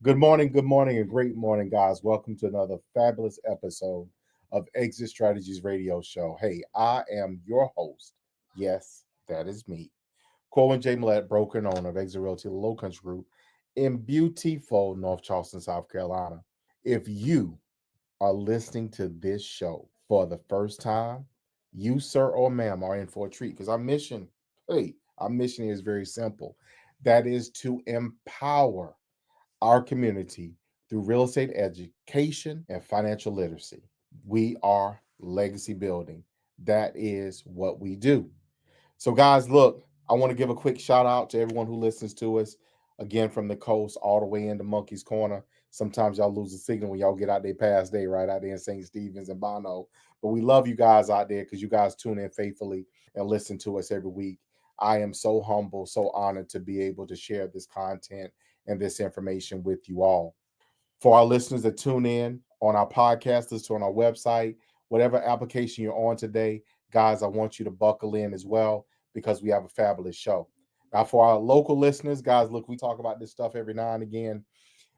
Good morning, and great morning, guys. Welcome to another fabulous episode of Exit Strategies Radio Show. Hey, I am your host. Yes, that is me, Corwyn J, Melette, broker and owner of Exit Realty Low Country Group in beautiful North Charleston, South Carolina. If you are listening to this show for the first time, you, sir or ma'am, are in for a treat because our mission is very simple. That is to empower our community through real estate education and financial literacy. We are legacy building. That is what we do. So, guys, look, I want to give a quick shout out to everyone who listens to us again from the coast all the way into Monkey's Corner. Sometimes y'all lose the signal when y'all get out there past day, right out there in St. Stephen's and Bono. But we love you guys out there because you guys tune in faithfully and listen to us every week. I am so humble, so honored to be able to share this content and this information with you all. For our listeners that tune in on our podcast, listen on our website, whatever application you're on today, guys, I want you to buckle in as well because we have a fabulous show. Now, for our local listeners, guys, look, we talk about this stuff every now and again,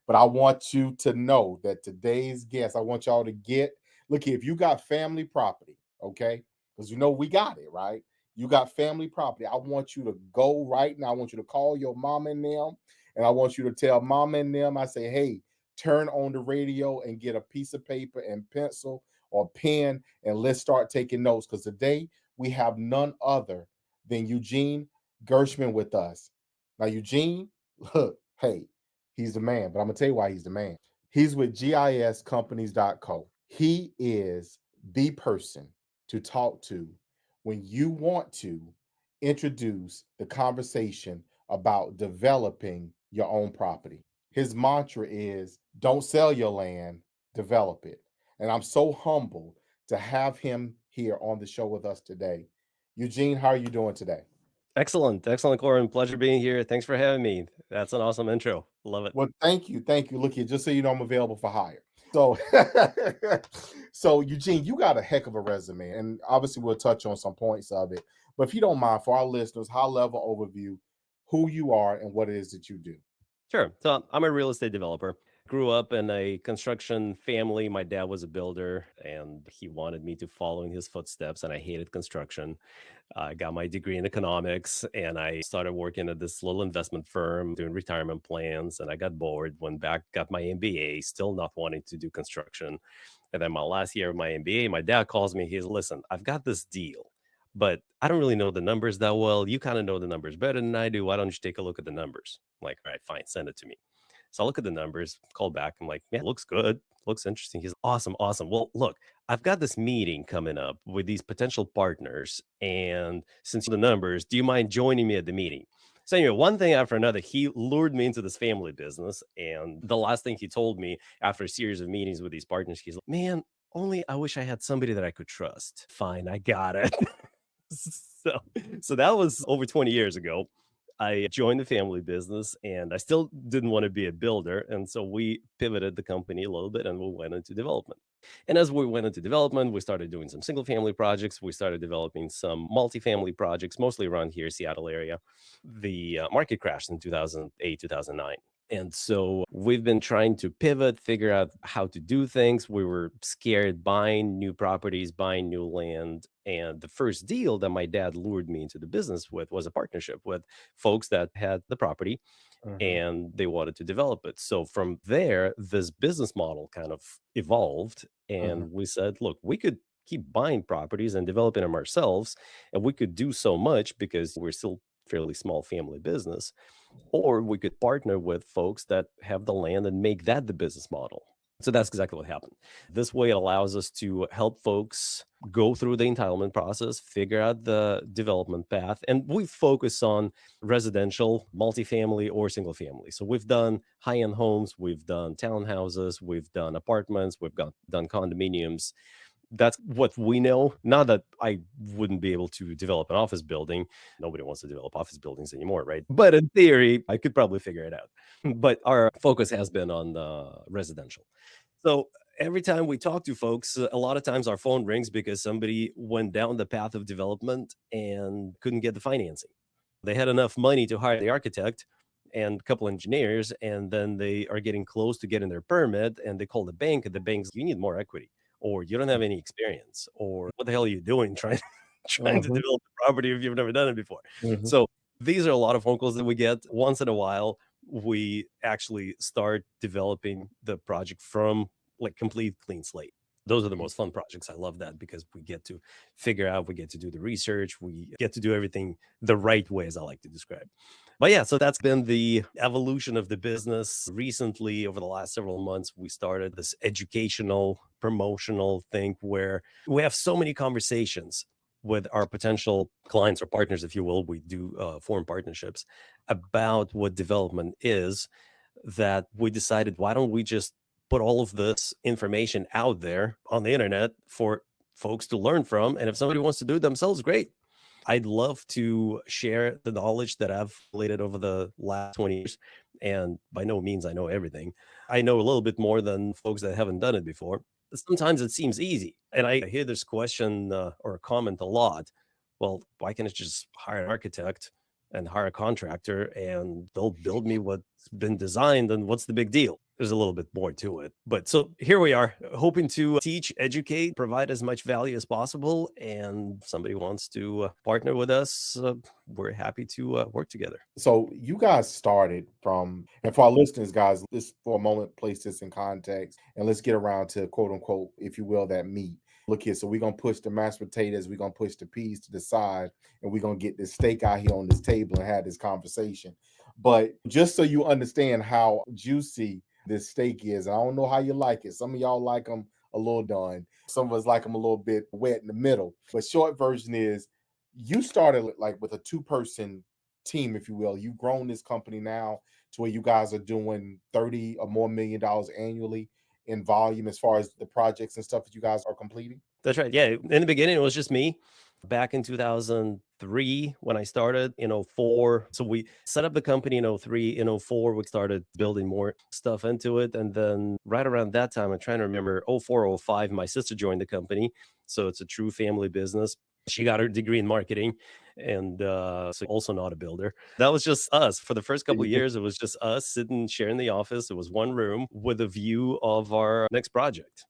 but I want you to know that today's guest, I want y'all to look here, if you got family property, okay, because you know we got it, right? You got family property. I want you to go right now. I want you to call your mom and them, and I want you to tell mom and them, I say, hey, turn on the radio and get a piece of paper and pencil or pen, and let's start taking notes because today we have none other than Eugene Gershman with us. Now, Eugene, look, hey, he's the man, but I'm going to tell you why he's the man. He's with giscompanies.co. He is the person to talk to when you want to introduce the conversation about developing your own property. His mantra is don't sell your land, develop it. And I'm so humbled to have him here on the show with us today. Eugene, how are you doing today? Excellent, Corwyn. Pleasure being here. Thanks for having me. That's an awesome intro. Love it. Well, thank you. Thank you. Look here, just so you know, I'm available for hire. So, so Eugene, you got a heck of a resume, and obviously we'll touch on some points of it. But if you don't mind, for our listeners, high level overview, who you are and what it is that you do. Sure. So I'm a real estate developer. Grew up in a construction family. My dad was a builder and he wanted me to follow in his footsteps, and I hated construction. I got my degree in economics and I started working at this little investment firm doing retirement plans. And I got bored, went back, got my MBA, still not wanting to do construction. And then my last year of my MBA, my dad calls me. He's, listen, I've got this deal, but I don't really know the numbers that well. You kind of know the numbers better than I do. Why don't you take a look at the numbers? I'm like, all right, fine, send it to me. So I look at the numbers, call back. I'm like, yeah, looks good. Looks interesting. He's awesome, awesome. Well, look, I've got this meeting coming up with these potential partners. And since the numbers, do you mind joining me at the meeting? So anyway, one thing after another, he lured me into this family business. And the last thing he told me after a series of meetings with these partners, he's like, man, only I wish I had somebody that I could trust. Fine, I got it. so so that was over 20 years ago. I joined the family business and I still didn't want to be a builder. And so we pivoted the company a little bit and we went into development. And as we went into development, we started doing some single family projects. We started developing some multifamily projects, mostly around here, Seattle area. The market crashed in 2008, 2009. And so we've been trying to pivot, figure out how to do things. We were scared buying new properties, buying new land. And the first deal that my dad lured me into the business with was a partnership with folks that had the property Mhm, and they wanted to develop it. So from there, this business model kind of evolved. mhm, And we said, look, we could keep buying properties and developing them ourselves. And we could do so much because we're still fairly small family business, or we could partner with folks that have the land and make that the business model. So that's exactly what happened. This way, it allows us to help folks go through the entitlement process, figure out the development path, and we focus on residential, multifamily, or single family. So we've done high end homes, we've done townhouses, we've done apartments, done condominiums. That's what we know. Not that I wouldn't be able to develop an office building. Nobody wants to develop office buildings anymore, right? But in theory, I could probably figure it out. But our focus has been on residential. So every time we talk to folks, a lot of times our phone rings because somebody went down the path of development and couldn't get the financing. They had enough money to hire the architect, and a couple engineers, and then they are getting close to getting their permit, and they call the bank, and the bank's, you need more equity, or you don't have any experience, or what the hell are you doing trying trying to Hmm. develop the property if you've never done it before? Hmm. So these are a lot of phone calls that we get. Once in a while, we actually start developing the project from like complete clean slate. Those are the most fun projects. I love that because we get to figure out, we get to do the research, we get to do everything the right way, as I like to describe. But yeah, so that's been the evolution of the business. Recently, over the last several months, we started this educational, promotional thing where we have so many conversations with our potential clients or partners, if you will. We do form partnerships about what development is, that we decided, why don't we just put all of this information out there on the internet for folks to learn from? And if somebody wants to do it themselves, great. I'd love to share the knowledge that I've accumulated over the last 20 years. And by no means I know everything. I know a little bit more than folks that haven't done it before. Sometimes it seems easy. And I hear this question or a comment a lot. Well, why can't I just hire an architect and hire a contractor and they'll build me what's been designed, and what's the big deal? There's a little bit more to it. But so here we are, hoping to teach, educate, provide as much value as possible. And if somebody wants to partner with us, we're happy to work together. So you guys started from, and for our listeners, guys, let's for a moment place this in context, and let's get around to quote unquote, if you will, that meat. Look here, so we're gonna push the mashed potatoes, we're gonna push the peas to the side, and we're gonna get this steak out here on this table and have this conversation. But just so you understand how juicy this steak is, I don't know how you like it. Some of y'all like them a little done, some of us like them a little bit wet in the middle. But short version is, you started like with a two-person team, if you will. You've grown this company now to where you guys are doing 30 or more $1 million annually in volume as far as the projects and stuff that you guys are completing. That's right. Yeah. In the beginning, it was just me. Back in 2003, when I started in '04. So we set up the company in '03. In '04, we started building more stuff into it. And then right around that time, I'm trying to remember, '04, '05, my sister joined the company. So it's a true family business. She got her degree in marketing, and so also not a builder. That was just us. For the first couple of years, it was just us sitting, sharing the office. It was one room with a view of our next project.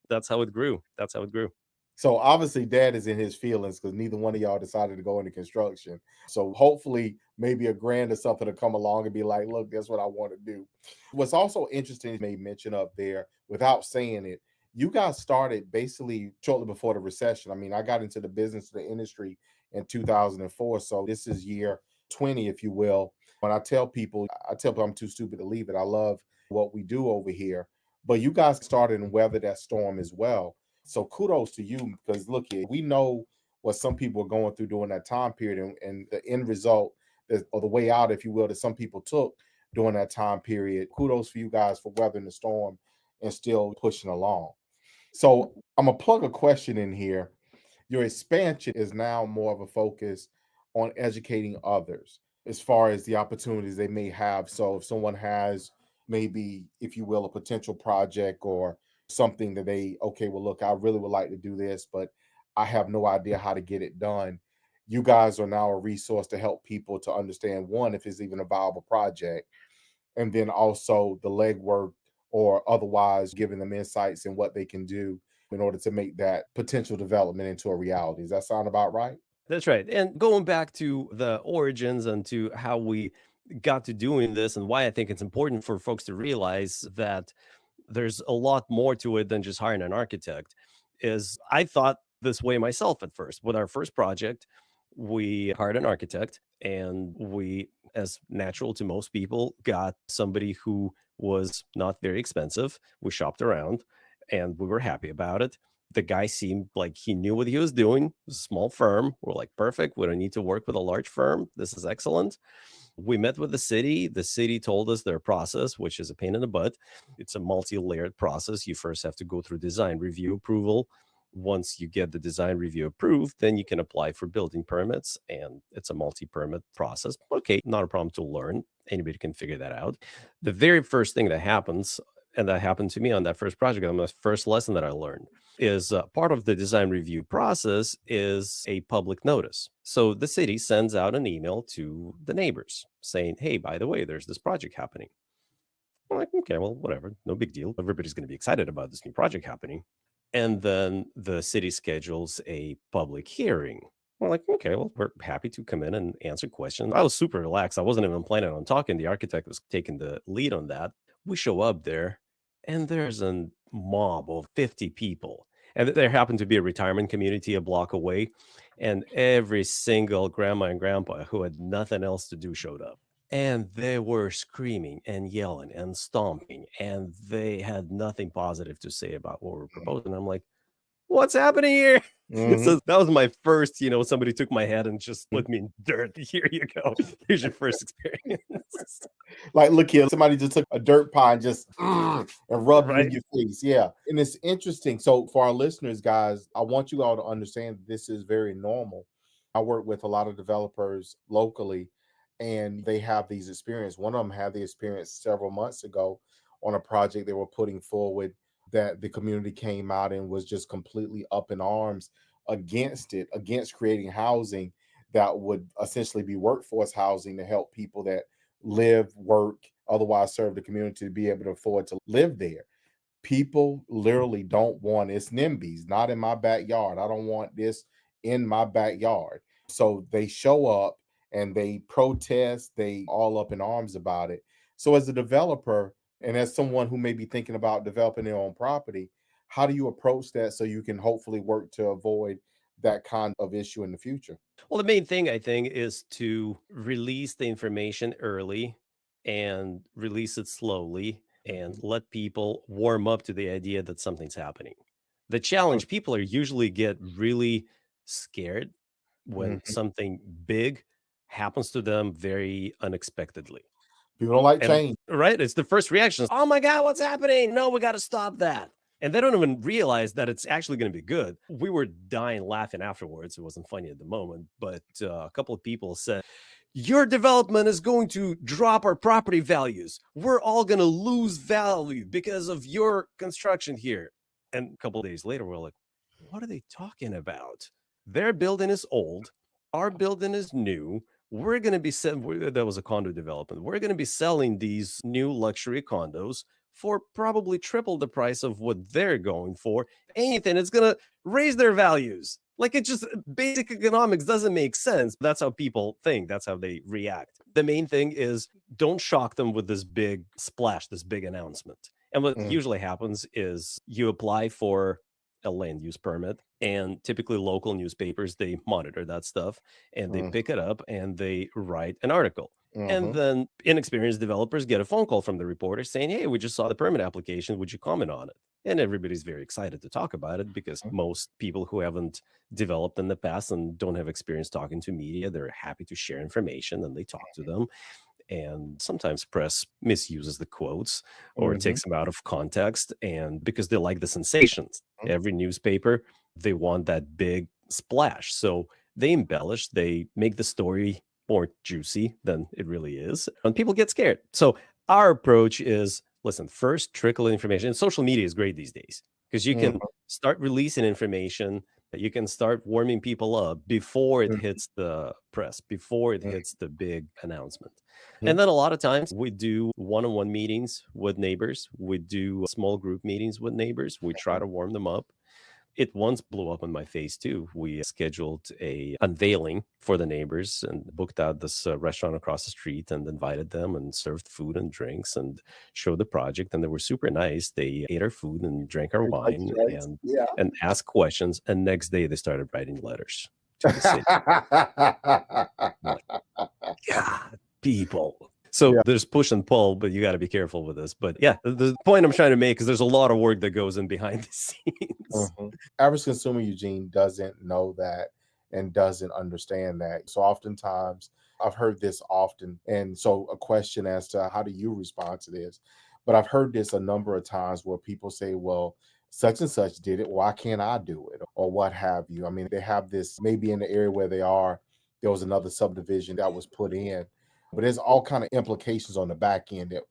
That's how it grew. That's how it grew. So obviously, dad is in his feelings because neither one of y'all decided to go into construction. So hopefully, maybe a grant or something to come along and be like, "Look, that's what I want to do." What's also interesting, you made mention of there, without saying it, you guys started basically shortly before the recession. I mean, I got into the business, the industry in 2004, so this is year 20, if you will. When I tell people I'm too stupid to leave it. I love what we do over here, but you guys started and weathered that storm as well. So kudos to you, because look here, we know what some people are going through during that time period, and the end result or the way out, if you will, that some people took during that time period. Kudos for you guys for weathering the storm and still pushing along. So I'm gonna plug a question in here. Your expansion is now more of a focus on educating others as far as the opportunities they may have. So if someone has maybe, if you will, a potential project or something that they, okay, well, look, I really would like to do this, but I have no idea how to get it done. You guys are now a resource to help people to understand, one, if it's even a viable project, and then also the legwork or otherwise giving them insights in what they can do in order to make that potential development into a reality. Does that sound about right? That's right. And going back to the origins and to how we got to doing this, and why I think it's important for folks to realize that there's a lot more to it than just hiring an architect, is I thought this way myself at first. With our first project, we hired an architect, and we, as natural to most people, got somebody who was not very expensive. We shopped around and we were happy about it. The guy seemed like he knew what he was doing. It was a small firm. We're like, perfect. We don't need to work with a large firm. This is excellent. We met with the city. The city told us their process, which is a pain in the butt. It's a multi-layered process. You first have to go through design review approval. Once you get the design review approved, then you can apply for building permits, and it's a multi-permit process. Okay, not a problem to learn. Anybody can figure that out. The very first thing that happens And that happened to me on that first project. And the first lesson that I learned is part of the design review process is a public notice. So the city sends out an email to the neighbors saying, hey, by the way, there's this project happening. I'm like, okay, well, whatever, no big deal. Everybody's going to be excited about this new project happening. And then the city schedules a public hearing. We're like, okay, well, we're happy to come in and answer questions. I was super relaxed. I wasn't even planning on talking. The architect was taking the lead on that. We show up there, and there's a mob of 50 people. And there happened to be a retirement community a block away. And every single grandma and grandpa who had nothing else to do showed up. And they were screaming and yelling and stomping, and they had nothing positive to say about what we're proposing. I'm like, what's happening here? Mhm. So that was my first, somebody took my head and just put me in dirt. Here you go. Here's your first experience. Like, look here, somebody just took a dirt pie and just and rubbed it in Right. your face. Yeah. And it's interesting. So, for our listeners, guys, I want you all to understand this is very normal. I work with a lot of developers locally, and they have these experiences. One of them had the experience several months ago on a project they were putting forward that the community came out and was just completely up in arms against it, against creating housing that would essentially be workforce housing to help people that live, work, otherwise serve the community to be able to afford to live there. People literally don't want it's NIMBYs, not in my backyard. I don't want this in my backyard. So they show up and they protest, they all up in arms about it. So as a developer and as someone who may be thinking about developing their own property, how do you approach that so you can hopefully work to avoid that kind of issue in the future? Well, the main thing I think is to release the information early and release it slowly and Mhm. let people warm up to the idea that something's happening. The challenge, people are usually get really scared when Mhm. something big happens to them very unexpectedly. People don't like And change. right, it's the first reaction. Oh my God, what's happening? No, we got to stop that. And they don't even realize that it's actually going to be good. We were dying laughing afterwards. It wasn't funny at the moment, but a couple of people said, your development is going to drop our property values. We're all going to lose value because of your construction here. And a couple of days later, we're like, what are they talking about? Their building is old. Our building is new. We're going to be selling, that was a condo development. We're going to be selling these new luxury condos for probably triple the price of what they're going for. If anything, it's going to raise their values. Like it just basic economics doesn't make sense. That's how people think. That's how they react. The main thing is don't shock them with this big splash, this big announcement. And what Mm, usually happens is you apply for a land use permit, and typically local newspapers, they monitor that stuff and they mm, pick it up and they write an article. And mhm, then inexperienced developers get a phone call from the reporter saying, hey, we just saw the permit application. Would you comment on it? And everybody's very excited to talk about it because mm, most people who haven't developed in the past and don't have experience talking to media, they're happy to share information and they talk to them. And sometimes press misuses the quotes or mhm, takes them out of context, and because they like the sensations, mm, every newspaper, they want that big splash, so they embellish, they make the story more juicy than it really is, and people get scared. So our approach is, listen, first trickle information, and social media is great these days because you mhm, can start releasing information, you can start warming people up before it mhm, hits the press, before it mhm, hits the big announcement. And mhm, then a lot of times we do one-on-one meetings with neighbors. We do small group meetings with neighbors. We try to warm them up. It once blew up in my face too. We scheduled a unveiling for the neighbors and booked out this restaurant across the street and invited them and served food and drinks and showed the project. And they were super nice. They ate our food and drank our That's wine right. Yeah. and asked questions. And next day they started writing letters to the city. Like, God, people. So Yeah. there's push and pull, but you got to be careful with this. But yeah, the point I'm trying to make is there's a lot of work that goes in behind the scenes. Mhm. Average consumer, Eugene, doesn't know that and doesn't understand that. So oftentimes, I've heard this often. And so, a question as to how do you respond to this? But I've heard this a number of times where people say, well, such and such did it. Why can't I do it? Or what have you? I mean, they have this maybe in the area where they are, there was another subdivision that was put in, but there's all kind of implications on the back end that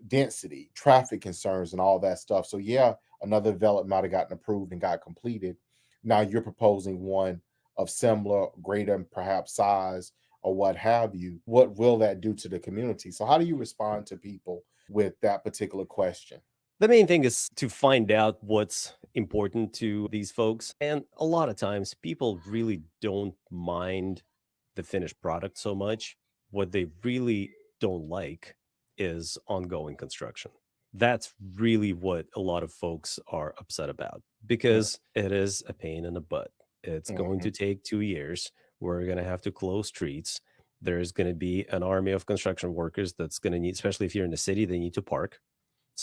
density, traffic concerns, and all that stuff. So yeah, another development might have gotten approved and got completed. Now you're proposing one of similar, greater, and perhaps size or what have you. What will that do to the community? So how do you respond to people with that particular question? The main thing is to find out what's important to these folks. And a lot of times people really don't mind the finished product so much. What they really don't like is ongoing construction. That's really what a lot of folks are upset about because it is a pain in the butt. It's going Mm-hmm. to take 2 years. We're going to have to close streets. There's going to be an army of construction workers that's going to need, especially if you're in the city, they need to park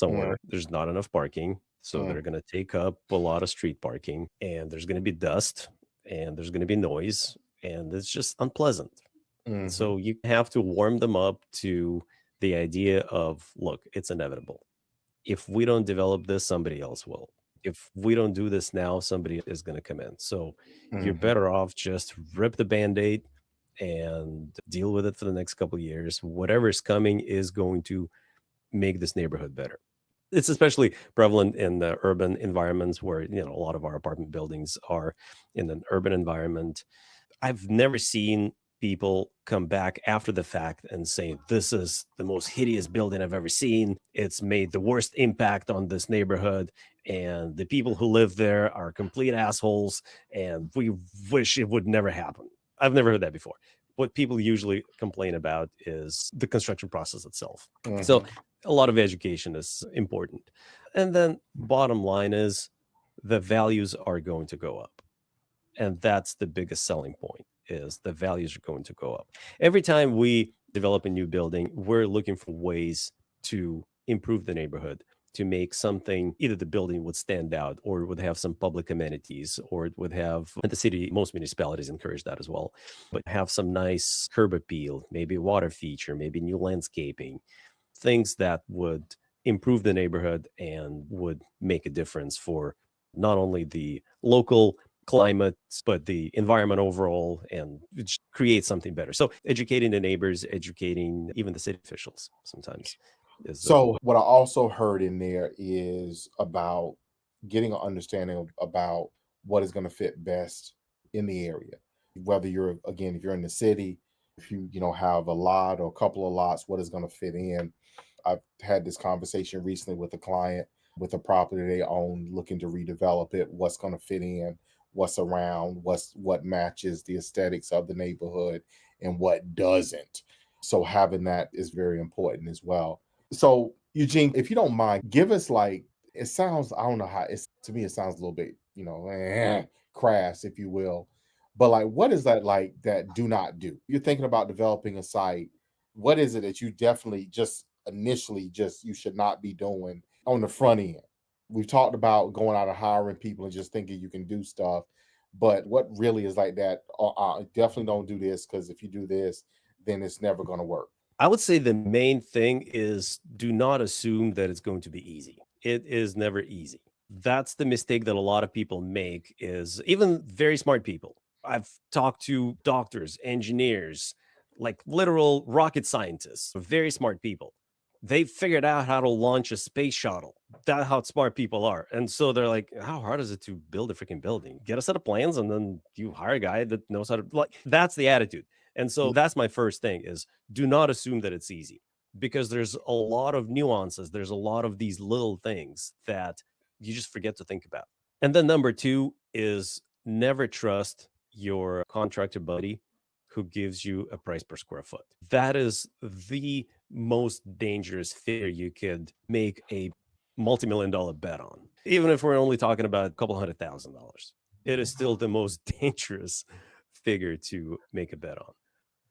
Mm-hmm. somewhere. There's not enough parking. So they're going to take up a lot of street parking and there's going to be dust and there's going to be noise and it's just unpleasant. Mm-hmm. So you have to warm them up to the idea of, look, it's inevitable. If we don't develop this, somebody else will. If we don't do this now, somebody is going to come in. So you're Mm-hmm. better off just rip the band-aid and deal with it for the next couple of years. Whatever's coming is going to make this neighborhood better. It's especially prevalent in the urban environments where, a lot of our apartment buildings are in an urban environment. I've never seen people come back after the fact and say, this is the most hideous building I've ever seen. It's made the worst impact on this neighborhood. And the people who live there are complete assholes. And we wish it would never happen. I've never heard that before. What people usually complain about is the construction process itself. So Mm-hmm. a lot of education is important. And then bottom line is the values are going to go up, and that's the biggest selling point, is the values are going to go up. Every time we develop a new building, we're looking for ways to improve the neighborhood, to make something, either the building would stand out or it would have some public amenities, or it would have, and the city, most municipalities encourage that as well, but have some nice curb appeal, maybe a water feature, maybe new landscaping, things that would improve the neighborhood and would make a difference for not only the local climate, but the environment overall, and just create something better. So educating the neighbors, educating even the city officials sometimes is the So what I also heard in there is about getting an understanding about what is going to fit best in the area. Whether you're, again, if you're in the city, if you have a lot or a couple of lots, what is going to fit in. I've had this conversation recently with a client with a property they own looking to redevelop it, what's going to fit in, what's around, what matches the aesthetics of the neighborhood and what doesn't. So having that is very important as well. So, Eugene, if you don't mind, give us like, it sounds, I don't know how it's, to me, it sounds a little bit, crass, if you will. But like, what is that like that do not do? You're thinking about developing a site. What is it that you definitely just initially just you should not be doing on the front end? We've talked about going out and hiring people and just thinking you can do stuff. But what really is like that? Definitely don't do this because if you do this, then it's never going to work. I would say the main thing is, do not assume that it's going to be easy. It is never easy. That's the mistake that a lot of people make, is even very smart people. I've talked to doctors, engineers, like literal rocket scientists, very smart people. They figured out how to launch a space shuttle. That's how smart people are. And so they're like, how hard is it to build a freaking building? Get a set of plans and then you hire a guy that knows how to, like, that's the attitude. And so that's my first thing, is do not assume that it's easy, because there's a lot of nuances. There's a lot of these little things that you just forget to think about. And then number two is, never trust your contractor buddy who gives you a price per square foot. That is the most dangerous figure you could make a multi-million dollar bet on. Even if we're only talking about a couple $100,000, it is still the most dangerous figure to make a bet on,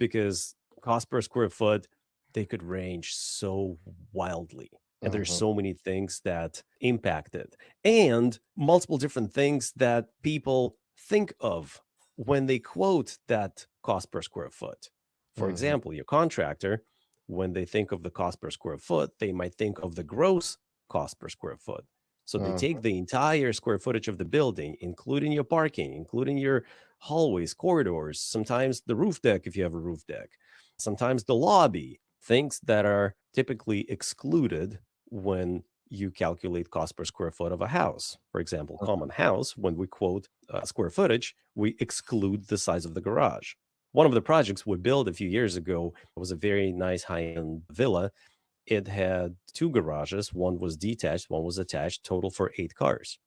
because cost per square foot, they could range so wildly. And there's Mhm, so many things that impact it, and multiple different things that people think of when they quote that cost per square foot. For mhm, example, your contractor, when they think of the cost per square foot, they might think of the gross cost per square foot. So they mhm, take the entire square footage of the building, including your parking, including your hallways, corridors, sometimes the roof deck if you have a roof deck, sometimes the lobby, things that are typically excluded when you calculate cost per square foot of a house. For example, common house, when we quote square footage, we exclude the size of the garage. One of the projects we built a few years ago was a very nice high end villa. It had two garages. One was detached, one was attached, total for 8 cars.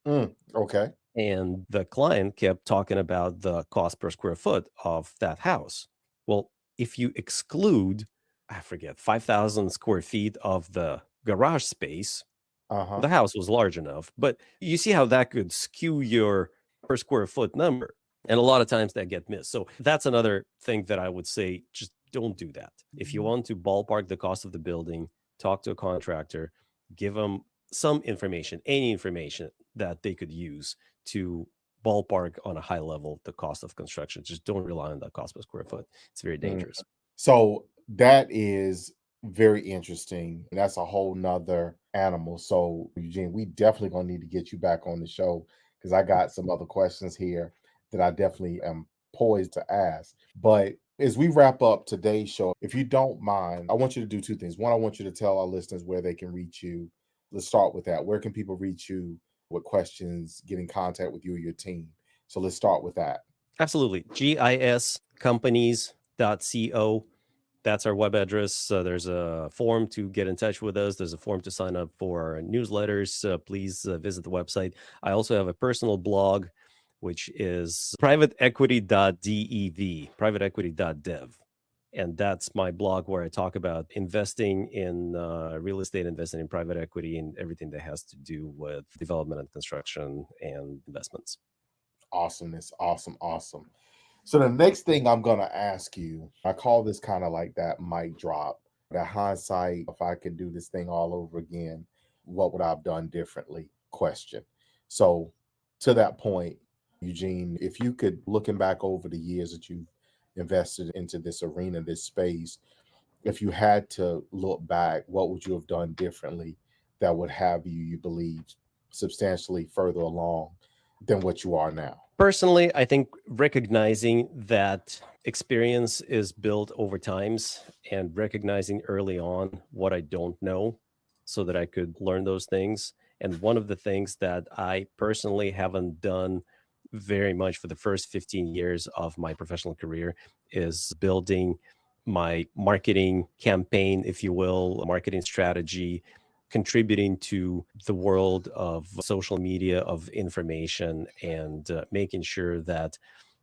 Okay. And the client kept talking about the cost per square foot of that house. Well, if you exclude, I forget, 5,000 square feet of the garage space, Uh-huh. the house was large enough. But you see how that could skew your per square foot number. And a lot of times that get missed. So that's another thing that I would say, just don't do that. If you want to ballpark the cost of the building, talk to a contractor, give them some information, any information that they could use to ballpark on a high level the cost of construction. Just don't rely on that cost per square foot. It's very Mm. dangerous. So that is very interesting. And that's a whole nother animal. So, Eugene, we definitely gonna need to get you back on the show because I got some other questions here that I definitely am poised to ask. But as we wrap up today's show, if you don't mind, I want you to do two things. One, I want you to tell our listeners where they can reach you. Let's start with that. Where can people reach you with questions, get in contact with you or your team? So let's start with that. Absolutely. giscompanies.co. That's our web address. There's a form to get in touch with us. There's a form to sign up for our newsletters. Please visit the website. I also have a personal blog, which is privateequity.dev, privateequity.dev. And that's my blog where I talk about investing in real estate, investing in private equity, and everything that has to do with development and construction and investments. Awesomeness. Awesome. Awesome. So the next thing I'm gonna ask you, I call this kind of like that mic drop, that hindsight. If I could do this thing all over again, what would I have done differently? Question. So to that point, Eugene, if you could, looking back over the years that you've invested into this arena, this space, if you had to look back, what would you have done differently that would have you, you believe, substantially further along than what you are now? Personally, I think recognizing that experience is built over times and recognizing early on what I don't know so that I could learn those things. And one of the things that I personally haven't done very much for the first 15 years of my professional career is building my marketing campaign, if you will, marketing strategy, contributing to the world of social media, of information, and making sure that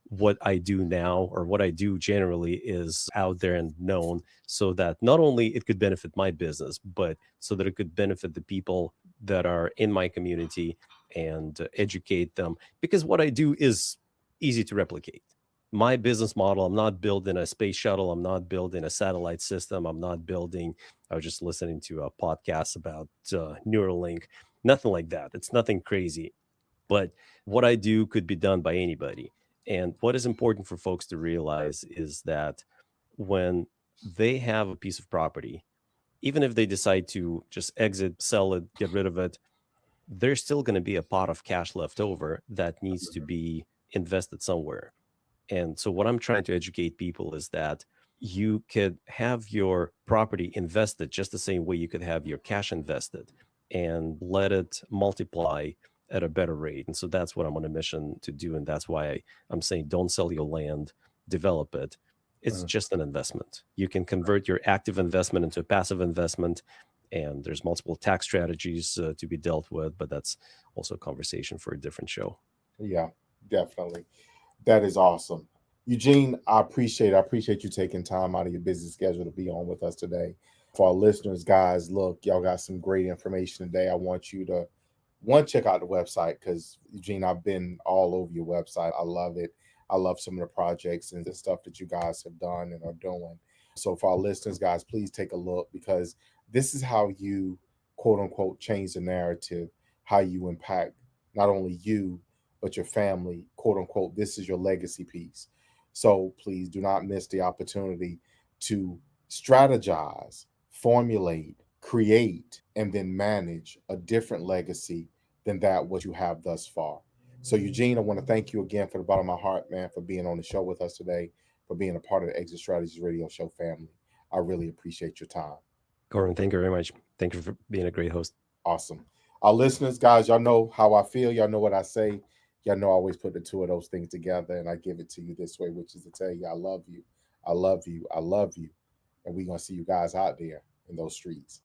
what I do now or what I do generally is out there and known so that not only it could benefit my business, but so that it could benefit the people that are in my community and educate them. Because what I do is easy to replicate. My business model, I'm not building a space shuttle, I'm not building a satellite system, I'm not building, I was just listening to a podcast about Neuralink, nothing like that. It's nothing crazy. But what I do could be done by anybody. And what is important for folks to realize is that when they have a piece of property, even if they decide to just exit, sell it, get rid of it, there's still going to be a pot of cash left over that needs to be invested somewhere. And so, what I'm trying to educate people is that you could have your property invested just the same way you could have your cash invested and let it multiply at a better rate. And so, that's what I'm on a mission to do. And that's why I'm saying don't sell your land, develop it. It's Mm. just an investment. You can convert your active investment into a passive investment. And there's multiple tax strategies to be dealt with, but that's also a conversation for a different show. Yeah, definitely. That is awesome. Eugene, I appreciate you taking time out of your busy schedule to be on with us today. For our listeners, guys, look, y'all got some great information today. I want you to one check out the website because Eugene, I've been all over your website. I love it. I love some of the projects and the stuff that you guys have done and are doing. So for our listeners, guys, please take a look because this is how you quote unquote change the narrative, how you impact not only you but your family, quote unquote. This is your legacy piece. So please do not miss the opportunity to strategize, formulate, create, and then manage a different legacy than that what you have thus far. So Eugene, I want to thank you again for the bottom of my heart, man, for being on the show with us today, for being a part of the Exit Strategies Radio Show family. I really appreciate your time. Corwyn, thank you very much. Thank you for being a great host. Awesome. Our listeners, guys, y'all know how I feel. Y'all know what I say. Y'all know I always put the two of those things together and I give it to you this way, which is to tell you I love you. I love you. I love you. And we're going to see you guys out there in those streets.